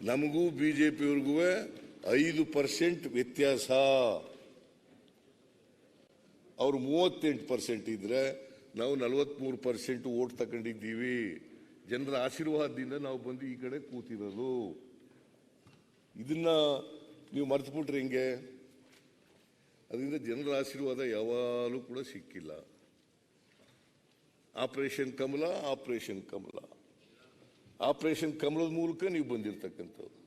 ನಮಗೂ ಬಿಜೆಪಿಯವ್ರಿಗೂ 5% ವ್ಯತ್ಯಾಸ. ಅವರು 38% ಇದ್ರೆ ನಾವು 43% ವೋಟ್ ತಗೊಂಡಿದ್ದೀವಿ. ಜನರ ಆಶೀರ್ವಾದದಿಂದ ನಾವು ಬಂದು ಈ ಕಡೆ ಕೂತಿರೋದು. ಇದನ್ನ ನೀವು ಮರೆತುಬಿಟ್ರೆ ಹೆಂಗೆ? ಅದರಿಂದ ಜನರ ಆಶೀರ್ವಾದ ಯಾವಾಗಲೂ ಕೂಡ ಸಿಕ್ಕಿಲ್ಲ. ಆಪರೇಷನ್ ಕಮಲ ಆಪರೇಷನ್ ಕಮಲದ ಮೂಲಕ ನೀವು ಬಂದಿರತಕ್ಕಂಥದ್ದು.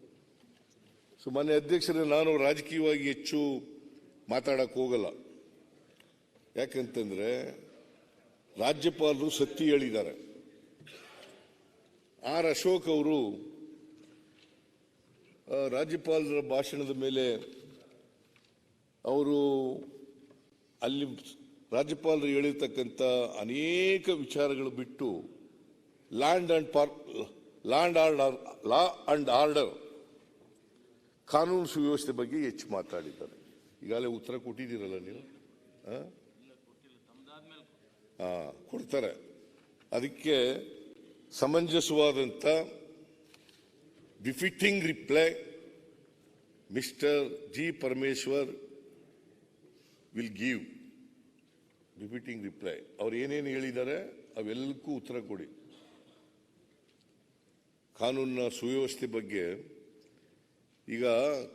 ಮಾನ್ಯ ಅಧ್ಯಕ್ಷರೇ, ನಾನು ರಾಜಕೀಯವಾಗಿ ಹೆಚ್ಚು ಮಾತಾಡಕ್ಕೆ ಹೋಗಲ್ಲ. ಯಾಕಂತಂದ್ರೆ ರಾಜ್ಯಪಾಲರು ಸತ್ಯ ಹೇಳಿದ್ದಾರೆ. ಆರ್ ಅಶೋಕ್ ಅವರು ರಾಜ್ಯಪಾಲರ ಭಾಷಣದ ಮೇಲೆ ಅವರು ಅಲ್ಲಿ ರಾಜ್ಯಪಾಲರು ಹೇಳಿರ್ತಕ್ಕಂಥ ಅನೇಕ ವಿಚಾರಗಳು ಬಿಟ್ಟು ಲಾ ಅಂಡ್ ಆರ್ಡರ್ ಕಾನೂನು ಸುವ್ಯವಸ್ಥೆ ಬಗ್ಗೆ ಹೆಚ್ಚು ಮಾತಾಡಿದ್ದಾರೆ. ಈಗಾಗಲೇ ಉತ್ತರ ಕೊಟ್ಟಿದ್ದೀರಲ್ಲ ನೀವು. ಕೊಡ್ತಾರೆ. ಅದಕ್ಕೆ ಸಮಂಜಸವಾದಂಥ befitting reply mister G Parameshwar will give befitting reply. ಅವ್ರು ಏನೇನು ಹೇಳಿದ್ದಾರೆ ಅವೆಲ್ಲಕ್ಕೂ ಉತ್ತರ ಕೊಡಿ. ಕಾನೂನಿನ ಸುವ್ಯವಸ್ಥೆ ಬಗ್ಗೆ, ಈಗ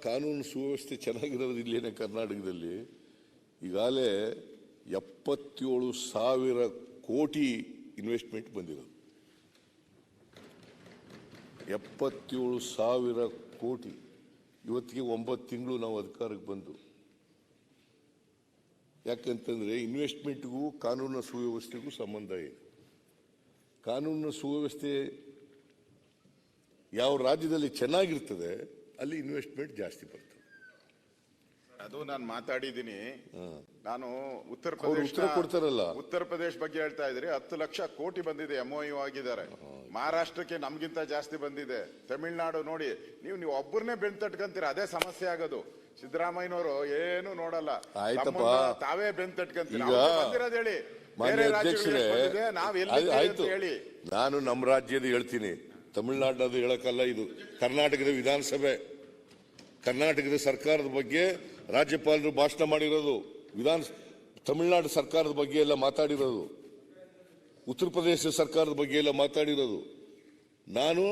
ಕಾನೂನು ಸುವ್ಯವಸ್ಥೆ ಚೆನ್ನಾಗಿರೋದು ಇಲ್ಲೇನೆ ಕರ್ನಾಟಕದಲ್ಲಿ. ಈಗಾಗಲೇ 77,000 ಕೋಟಿ ಇನ್ವೆಸ್ಟ್ಮೆಂಟ್ ಬಂದಿರೋದು. 77,000 ಕೋಟಿ. ಇವತ್ತಿಗೆ 9 ತಿಂಗಳು ನಾವು ಅಧಿಕಾರಕ್ಕೆ ಬಂದು. ಯಾಕಂತಂದ್ರೆ ಇನ್ವೆಸ್ಟ್ಮೆಂಟ್ಗೂ ಕಾನೂನಿನ ಸುವ್ಯವಸ್ಥೆಗೂ ಸಂಬಂಧ ಇದೆ. ಕಾನೂನಿನ ಸುವ್ಯವಸ್ಥೆ ಯಾವ ರಾಜ್ಯದಲ್ಲಿ ಚೆನ್ನಾಗಿರ್ತದೆ ಅಲ್ಲಿ ಇನ್ವೆಸ್ಟ್ಮೆಂಟ್ ಜಾಸ್ತಿ ಬರ್ತದೆ. ಅದು ನಾನು ಮಾತಾಡಿದ್ದೀನಿ. ನಾನು ಉತ್ತರ ಪ್ರದೇಶ ಬಗ್ಗೆ ಹೇಳ್ತಾ ಇದ್ರಿ. 10 ಲಕ್ಷ ಕೋಟಿ ಬಂದಿದೆ, MOU ಆಗಿದ್ದಾರೆ. ಮಹಾರಾಷ್ಟ್ರಕ್ಕೆ ನಮ್ಗಿಂತ ಜಾಸ್ತಿ ಬಂದಿದೆ. ತಮಿಳ್ನಾಡು ನೋಡಿ, ನೀವು ಒಬ್ಬರನ್ನೇ ಬೆನ್ ತಟ್ಕಂತೀರ, ಅದೇ ಸಮಸ್ಯೆ ಆಗೋದು. ಸಿದ್ದರಾಮಯ್ಯನವರು ಏನು ನೋಡಲ್ಲ, ತಾವೇ ಬೆನ್ ತಟ್ಕಂತೀರ. ಹೇಳಿ ಹೇಳಿ. ನಾನು ನಮ್ಮ ರಾಜ್ಯದ ಹೇಳ್ತೀನಿ, ತಮಿಳ್ನಾಡಿನದು ಹೇಳಕ್ಕಲ್ಲ. ಇದು ಕರ್ನಾಟಕದ ವಿಧಾನಸಭೆ, ಕರ್ನಾಟಕದ ಸರ್ಕಾರದ ಬಗ್ಗೆ ರಾಜ್ಯಪಾಲರು ಭಾಷಣ ಮಾಡಿರೋದು. ತಮಿಳುನಾಡು ಸರ್ಕಾರದ ಬಗ್ಗೆ ಎಲ್ಲ ಮಾತಾಡಿರೋದು, ಉತ್ತರ ಪ್ರದೇಶ ಸರ್ಕಾರದ ಬಗ್ಗೆ ಎಲ್ಲ ಮಾತಾಡಿರೋದು. ನಾನು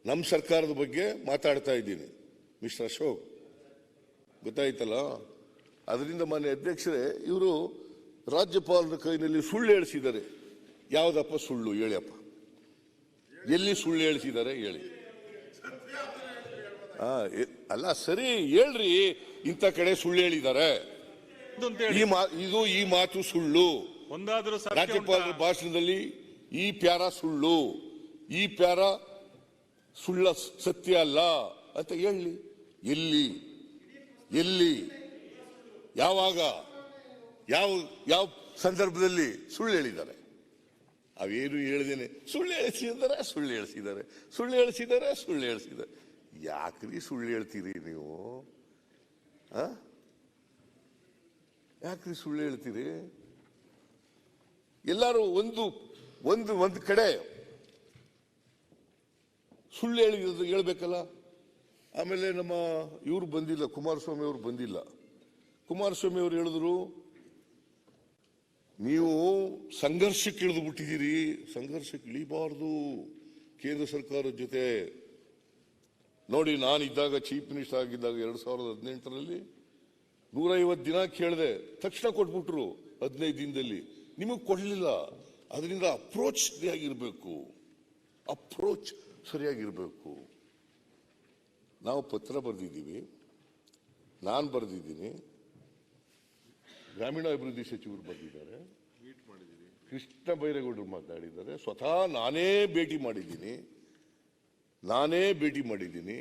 ನಮ್ಮ ಸರ್ಕಾರದ ಬಗ್ಗೆ ಮಾತಾಡ್ತಾ ಇದ್ದೀನಿ. ಮಿಸ್ಟರ್ ಅಶೋಕ್, ಗೊತ್ತಾಯ್ತಲ್ಲ? ಅದರಿಂದ ಮಾನ್ಯ ಅಧ್ಯಕ್ಷರೇ, ಇವರು ರಾಜ್ಯಪಾಲರ ಕೈನಲ್ಲಿ ಸುಳ್ಳು ಹೇಳಿಸಿದ್ದಾರೆ. ಯಾವುದಪ್ಪ ಸುಳ್ಳು ಹೇಳಿಯಪ್ಪ? ಎಲ್ಲಿ ಸುಳ್ಳು ಹೇಳಿಸಿದ್ದಾರೆ ಹೇಳಿ. ಅಲ್ಲ ಸರಿ ಹೇಳ್ರಿ, ಇಂಥ ಕಡೆ ಸುಳ್ಳು ಹೇಳಿದ್ದಾರೆ, ಈ ಮಾತು ಸುಳ್ಳು. ರಾಜ್ಯಪಾಲರ ಭಾಷಣದಲ್ಲಿ ಈ ಪ್ಯಾರ ಸುಳ್ಳು, ಈ ಪ್ಯಾರ ಸುಳ್ಳ ಸತ್ಯ ಅಲ್ಲ ಅಂತ ಹೇಳಿ. ಎಲ್ಲಿ ಯಾವಾಗ ಯಾವ ಸಂದರ್ಭದಲ್ಲಿ ಸುಳ್ಳು ಹೇಳಿದ್ದಾರೆ? ಅವೇನು ಹೇಳಿದೇನೆ ಸುಳ್ಳು ಹೇಳಿಸಿದ್ದಾರೆ. ಯಾಕ್ರಿ ಸುಳ್ಳು ಹೇಳ್ತೀರಿ ನೀವು? ಯಾಕ್ರಿ ಸುಳ್ಳು ಹೇಳ್ತೀರಿ? ಎಲ್ಲರೂ ಒಂದು ಕಡೆ ಸುಳ್ಳು ಹೇಳ್ಬೇಕಲ್ಲ. ಆಮೇಲೆ ನಮ್ಮ ಇವ್ರು ಬಂದಿಲ್ಲ, ಕುಮಾರಸ್ವಾಮಿ ಅವರು ಬಂದಿಲ್ಲ. ಕುಮಾರಸ್ವಾಮಿ ಅವರು ಹೇಳಿದ್ರು, ನೀವು ಸಂಘರ್ಷಕ್ಕೆ ಇಳಿದು ಬಿಟ್ಟಿದ್ದೀರಿ, ಸಂಘರ್ಷಕ್ಕೆ ಇಳಿಬಾರ್ದು ಕೇಂದ್ರ ಸರ್ಕಾರದ ಜೊತೆ. ನೋಡಿ, ನಾನಿದ್ದಾಗ ಚೀಫ್ ಮಿನಿಸ್ಟರ್ ಆಗಿದ್ದಾಗ 2018ರಲ್ಲಿ 150 ದಿನ ಕೇಳಿದೆ, ತಕ್ಷಣ ಕೊಟ್ಬಿಟ್ರು 15 ದಿನದಲ್ಲಿ. ನಿಮಗೆ ಕೊಡಲಿಲ್ಲ. ಅದರಿಂದ ಅಪ್ರೋಚ್ ಸರಿಯಾಗಿರ್ಬೇಕು. ನಾವು ಪತ್ರ ಬರೆದಿದ್ದೀವಿ, ನಾನು ಬರೆದಿದ್ದೀನಿ, ಗ್ರಾಮೀಣಾಭಿವೃದ್ಧಿ ಸಚಿವರು ಬರೆದಿದ್ದಾರೆ, ಕೃಷ್ಣ ಬೈರೇಗೌಡರು ಮಾತಾಡಿದ್ದಾರೆ, ಸ್ವತಃ ನಾನೇ ಭೇಟಿ ಮಾಡಿದ್ದೀನಿ,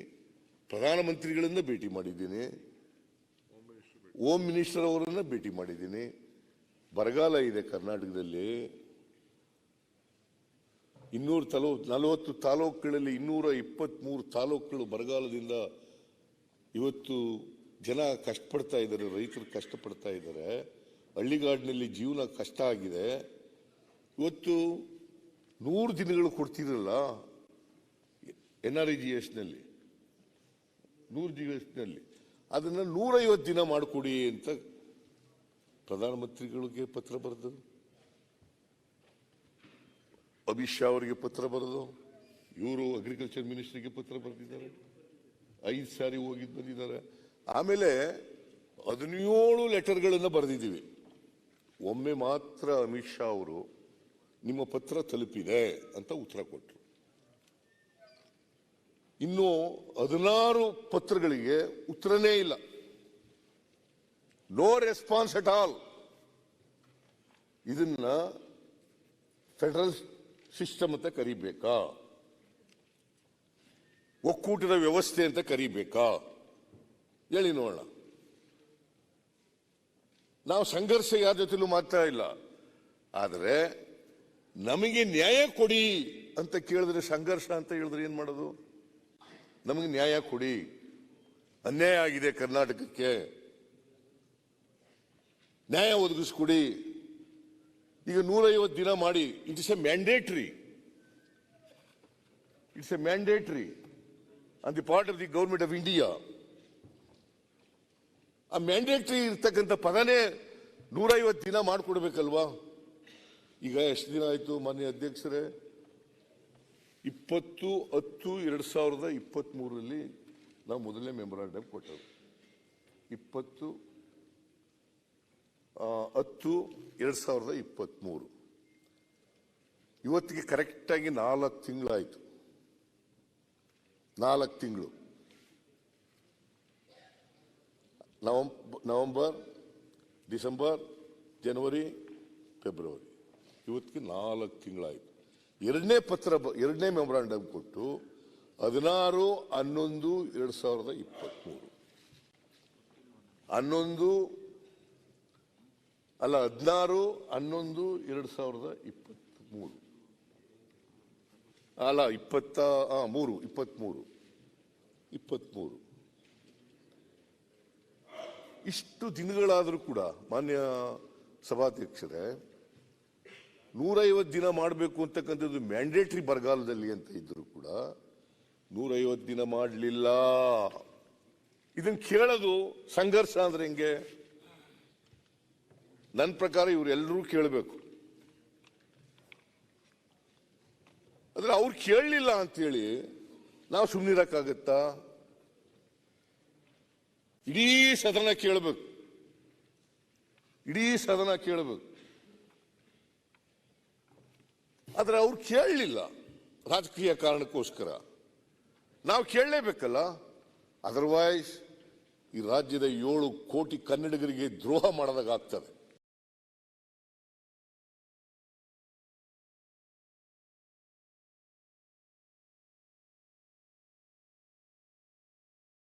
ಪ್ರಧಾನಮಂತ್ರಿಗಳನ್ನ ಭೇಟಿ ಮಾಡಿದ್ದೀನಿ, ಹೋಮ್ ಮಿನಿಸ್ಟರ್ ಅವರನ್ನ ಭೇಟಿ ಮಾಡಿದ್ದೀನಿ. ಬರಗಾಲ ಇದೆ ಕರ್ನಾಟಕದಲ್ಲಿ. 240 ತಾಲೂಕುಗಳಲ್ಲಿ 223 ತಾಲೂಕುಗಳು ಬರಗಾಲದಿಂದ ಇವತ್ತು ಜನ ಕಷ್ಟಪಡ್ತಾ ಇದ್ದಾರೆ, ರೈತರು ಕಷ್ಟಪಡ್ತಾ ಇದ್ದಾರೆ. ಹಳ್ಳಿಗಾಡಿನಲ್ಲಿ ಜೀವನ ಕಷ್ಟ ಆಗಿದೆ. ಇವತ್ತು 100 ದಿನಗಳು ಕೊಡ್ತಿರಲ್ಲ NREGS ನಲ್ಲಿ, 100 ದಿವಸದಲ್ಲಿ ಅದನ್ನ 150 ದಿನ ಮಾಡಿಕೊಡಿ ಅಂತ ಪ್ರಧಾನಮಂತ್ರಿಗಳಿಗೆ ಪತ್ರ ಬರೆದು, ಅಮಿತ್ ಶಾ ಅವರಿಗೆ ಪತ್ರ ಬರೆದು, ಇವರು ಅಗ್ರಿಕಲ್ಚರ್ ಮಿನಿಸ್ಟರ್ಗೆ ಪತ್ರ ಬರೆದಿದ್ದಾರೆ, 5 ಸಾರಿ ಹೋಗಿದ್ದು ಬಂದಿದ್ದಾರೆ. ಆಮೇಲೆ 17 ಲೆಟರ್ಗಳನ್ನು ಬರೆದಿದ್ದೀವಿ. ಒಮ್ಮೆ ಮಾತ್ರ ಅಮಿತ್ ಶಾ ಅವರು ನಿಮ್ಮ ಪತ್ರ ತಲುಪಿದೆ ಅಂತ ಉತ್ತರ ಕೊಟ್ಟರು. ಇನ್ನು 16 ಪತ್ರಗಳಿಗೆ ಉತ್ತರನೇ ಇಲ್ಲ. No response at all. ಇದನ್ನ ಫೆಡರಲ್ ಸಿಸ್ಟಮ್ ಅಂತ ಕರಿಬೇಕಾ, ಒಕ್ಕೂಟದ ವ್ಯವಸ್ಥೆ ಅಂತ ಕರಿಬೇಕಾ? ಹೇಳಿ ನೋಡೋಣ. ನಾವು ಸಂಘರ್ಷ ಯಾರ ಜೊತೆಲೂ ಮಾಡ್ತಾ ಇಲ್ಲ. ಆದರೆ ನಮಗೆ ನ್ಯಾಯ ಕೊಡಿ ಅಂತ ಕೇಳಿದ್ರೆ ಸಂಘರ್ಷ ಅಂತ ಹೇಳಿದ್ರೆ ಏನ್ ಮಾಡೋದು? ನಮಗೆ ನ್ಯಾಯ ಕೊಡಿ, ಅನ್ಯಾಯ ಆಗಿದೆ ಕರ್ನಾಟಕಕ್ಕೆ, ನ್ಯಾಯ ಒದಗಿಸ್ಕೊಡಿ. ಈಗ 150 ದಿನ ಮಾಡಿ. It's A mandatory. It's A mandatory on the part of the government of India. ಆ ಮ್ಯಾಂಡೇಟರಿ ಇರ್ತಕ್ಕಂಥ ಪದನೇ 150 ದಿನ ಮಾಡಿಕೊಡ್ಬೇಕಲ್ವಾ? ಈಗ ಎಷ್ಟು ದಿನ ಆಯ್ತು ಮಾನ್ಯ ಅಧ್ಯಕ್ಷರೇ? 20/10/2023 ನಾವು ಮೊದಲನೇ ಮೆಮೊರಾಂಡಮ್ ಕೊಟ್ಟರು. 20/10/2023 ಇವತ್ತಿಗೆ ಕರೆಕ್ಟ್ ಆಗಿ 4 ತಿಂಗಳಾಯ್ತು. 4 ತಿಂಗಳು. ನವೆಂಬರ್, ಡಿಸೆಂಬರ್, ಜನವರಿ, ಫೆಬ್ರವರಿ, ಇವತ್ತಿಗೆ 4 ತಿಂಗಳಾಯ್ತು. ಎರಡನೇ ಮೆಮೊರಾಂಡಮ್ ಕೊಟ್ಟು 16/11/2023 16/11/2023 ಅಲ್ಲ 23 ಇಷ್ಟು ದಿನಗಳಾದರೂ ಕೂಡ ಮಾನ್ಯ ಸಭಾಧ್ಯಕ್ಷರೇ, 150 ದಿನ ಮಾಡಬೇಕು ಅಂತಕ್ಕಂಥದ್ದು ಮ್ಯಾಂಡೇಟರಿ ಬರಗಾಲದಲ್ಲಿ ಅಂತ ಇದ್ರು ಕೂಡ 150 ದಿನ ಮಾಡಲಿಲ್ಲ. ಇದನ್ನ ಕೇಳೋದು ಸಂಘರ್ಷ ಅಂದ್ರೆ ಹೆಂಗೆ? ನನ್ನ ಪ್ರಕಾರ ಇವರೆಲ್ಲರೂ ಕೇಳಬೇಕು. ಆದ್ರೆ ಅವ್ರು ಕೇಳಲಿಲ್ಲ ಅಂತೇಳಿ ನಾವು ಸುಮ್ಮನಿರಕ್ಕಾಗತ್ತಾ? ಇಡೀ ಸದನ ಕೇಳಬೇಕು. ಆದ್ರೆ ಅವ್ರು ಕೇಳಲಿಲ್ಲ ರಾಜಕೀಯ ಕಾರಣಕ್ಕೋಸ್ಕರ. ನಾವು ಕೇಳಲೇಬೇಕಲ್ಲ. ಅದರ್ವೈಸ್ ಈ ರಾಜ್ಯದ 7 ಕೋಟಿ ಕನ್ನಡಿಗರಿಗೆ ದ್ರೋಹ ಮಾಡೋದಾಗ್ತದೆ.